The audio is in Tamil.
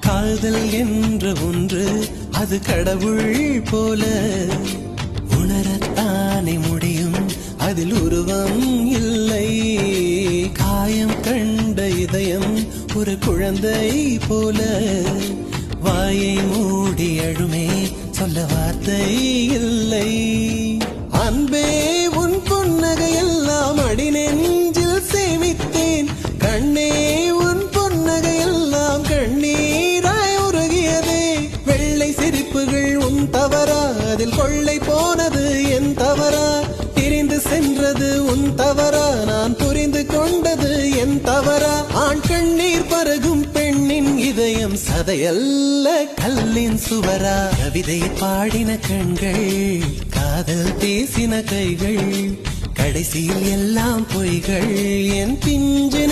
காதல் என்ற ஒன்று அது கடவுள் போல உணரத்தானே முடியும், அதில் உருவம் இல்லை. காயம் கண்ட இதயம் ஒரு குழந்தை போல வாயை மூடி அழுமே, சொல்ல வார்த்தை இல்லை. அன்பே உன் புன்னகை எல்லாம் அடி நெஞ்சில் சேமித்தேன், கண்ணே உன் புன்னகை எல்லாம் கண்ணீராய் உருகியதே. வெள்ளை சிரிப்புகள் உன் தவறா, அதில் கொள்ளை போனது என் தவறா? பிரிந்து சென்றது உன் தவறா, நான் புரிந்து கொண்டது என் தவறா? ஆண் கண்ணீர் பருகும் பெண்ணின் இதயம் சதையல்ல கல்லின் சுவரா? கவிதை பாடின கண்கள், காதல் பேசின கைகள், கடைசியில் எல்லாம் பொய்கள். என் பிஞ்சு